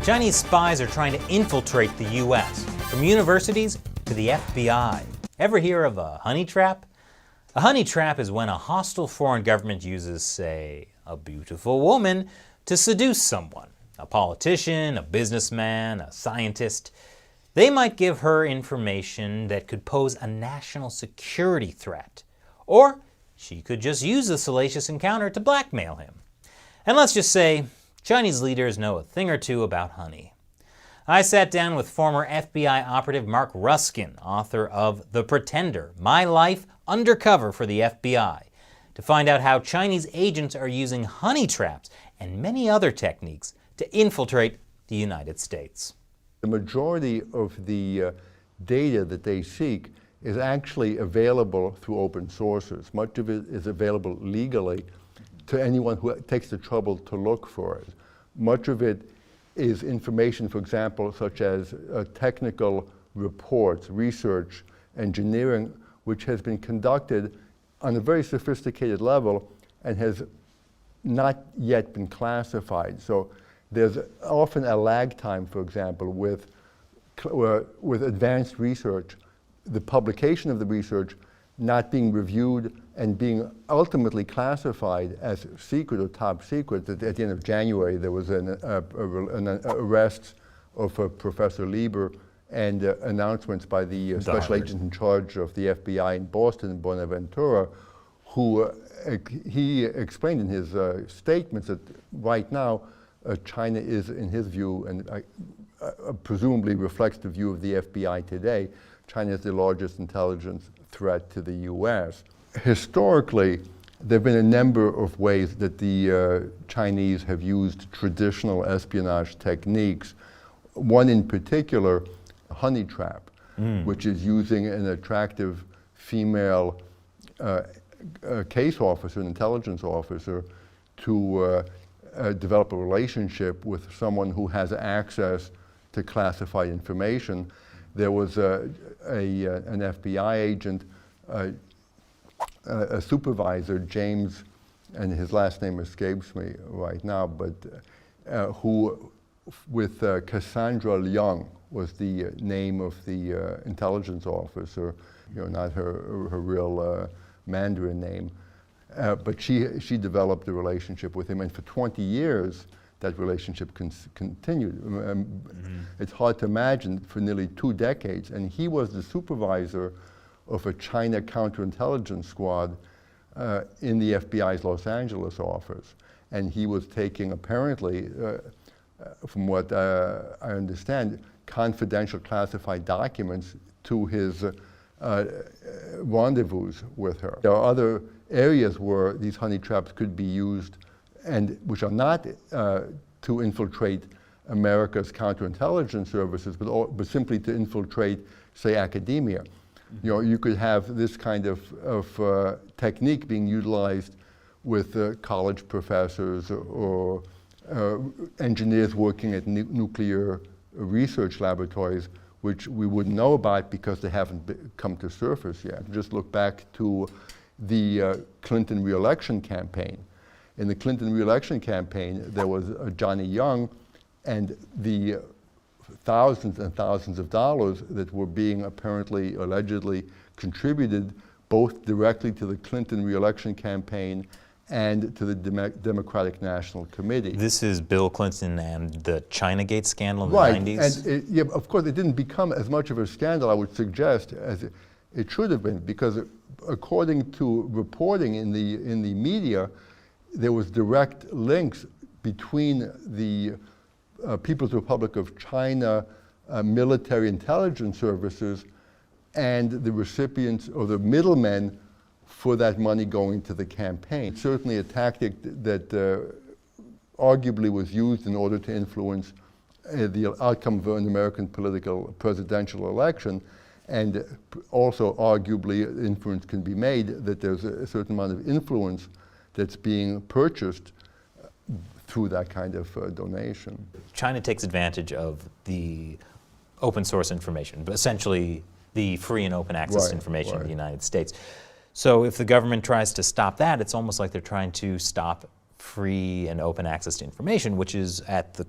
Chinese spies are trying to infiltrate the U.S., from universities to the FBI. Ever hear of a honey trap? A honey trap is when a hostile foreign government uses, say, a beautiful woman to seduce someone, a politician, a businessman, a scientist. They might give her information that could pose a national security threat. Or she could just use the salacious encounter to blackmail him. And let's just say, Chinese leaders know a thing or two about honey. I sat down with former FBI operative Mark Ruskin, author of The Pretender, My Life Undercover for the FBI, to find out how Chinese agents are using honey traps and many other techniques to infiltrate the United States. The majority of the data that they seek is actually available through open sources. Much of it is available legally to anyone who takes the trouble to look for it. Much of it is information, for example, such as technical reports, research, engineering, which has been conducted on a very sophisticated level and has not yet been classified. So there's often a lag time, for example, with advanced research, the publication of the research not being reviewed and being ultimately classified as secret or top secret. At the end of January, there was an arrest of Professor Lieber and announcements by the special agent in charge of the FBI in Boston, Bonaventura, who he explained in his statements that right now China is, in his view, and presumably reflects the view of the FBI today, China is the largest intelligence threat to the U.S. Historically, there have been a number of ways that the Chinese have used traditional espionage techniques. One in particular, honey trap, which is using an attractive female case officer, an intelligence officer, to develop a relationship with someone who has access to classified information. There was an FBI agent, a supervisor, James, and his last name escapes me right now, but who, with Cassandra Leung, was the name of the intelligence officer, not her real Mandarin name. But she developed a relationship with him, and for 20 years, that relationship continued. It's hard to imagine, for nearly 2 decades, and he was the supervisor of a China counterintelligence squad in the FBI's Los Angeles office. And he was taking, apparently, from what I understand, confidential classified documents to his rendezvous with her. There are other areas where these honey traps could be used, and which are not to infiltrate America's counterintelligence services, but simply to infiltrate, say, academia. You could have this kind of technique being utilized with college professors or engineers working at nuclear research laboratories, which we wouldn't know about because they haven't come to surface yet. Just look back to the Clinton re-election campaign. In the Clinton re-election campaign, there was Johnny Young, and the thousands and thousands of dollars that were being apparently, allegedly contributed both directly to the Clinton re-election campaign and to the Democratic National Committee. This is Bill Clinton and the Chinagate scandal in the right. 90s? And yeah, of course, it didn't become as much of a scandal, I would suggest, as it should have been, because according to reporting in the media, there was direct links between the People's Republic of China military intelligence services and the recipients or the middlemen for that money going to the campaign. Certainly a tactic that arguably was used in order to influence the outcome of an American presidential election, and also arguably inference can be made that there's a certain amount of influence that's being purchased through that kind of donation. China takes advantage of the open source information, but essentially the free and open access information of the United States. So if the government tries to stop that, it's almost like they're trying to stop free and open access to information, which is at the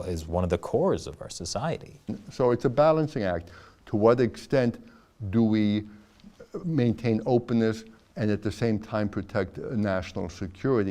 is one of the cores of our society. So it's a balancing act. To what extent do we maintain openness and at the same time protect national security?